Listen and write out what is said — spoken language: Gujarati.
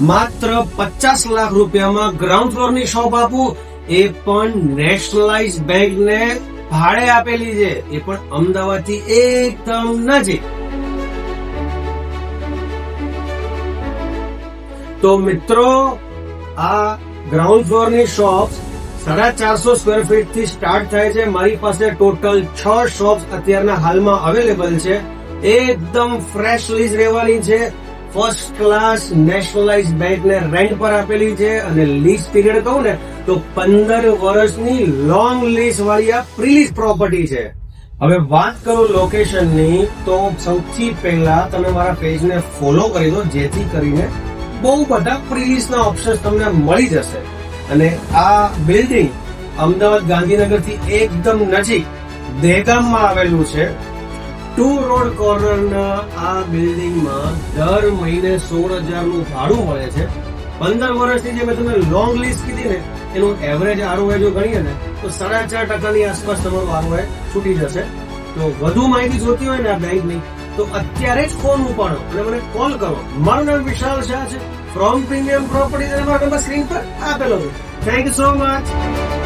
માત્ર 50 લાખ રૂપિયામાં ગ્રાઉન્ડ ફ્લોરની શોપ આપું, એ પણ નેશનલાઇઝ બેંકને ભાડે આપેલી છે, એ પણ અમદાવાદથી એકદમ નજીક. તો મિત્રો, આ ગ્રાઉન્ડ ફ્લોરની શોપ 450 સ્ક્વેર ફીટ થી સ્ટાર્ટ થાય છે. મારી પાસે ટોટલ 6 શોપ્સ અત્યારના હાલમાં અવેલેબલ છે. એકદમ ફ્રેશ લીઝ રહેવાની છે. ફર્સ્ટ ક્લાસ નેશનલાઇઝ બેંકને રેન્ટ પર આપેલી છે અને લીઝ પીરિયડ કહું ને તો 15 વર્ષની લોંગ લીઝ વાળી આ પ્રીલીઝ પ્રોપર્ટી છે. હવે વાત કરું લોકેશનની, તો સૌથી પહેલા તમે મારા પેજને ફોલો કરી દો, જેથી કરીને બહુ બધા પ્રીલીઝના ઓપ્શન તમને મળી જશે. અને આ બિલ્ડિંગ અમદાવાદ ગાંધીનગરથી એકદમ નજીક દહેગામમાં આવેલું છે. 2 રોડ કોર્નરના આ બિલ્ડિંગમાં દર મહિને 16,000 નું ભાડું મળે છે. 15 વર્ષની જે મેં તમને લોંગ લીઝ કીધી ને, એનું એવરેજ આરઓએ જો ગણીએ ને તો 4.5% આસપાસ તમારું આરઓએ છૂટી જશે. તો વધુ માહિતી જોતી હોય ને આ બેંકની, તો અત્યારે જ ફોન ઉપાડો અને મને કોલ કરો. મારું નામ વિશાલ શાહ છે, ફ્રોમ પ્રીમિયમ પ્રોપર્ટી. મારો નંબર સ્ક્રીન પર આપેલો છે. Thank you so much.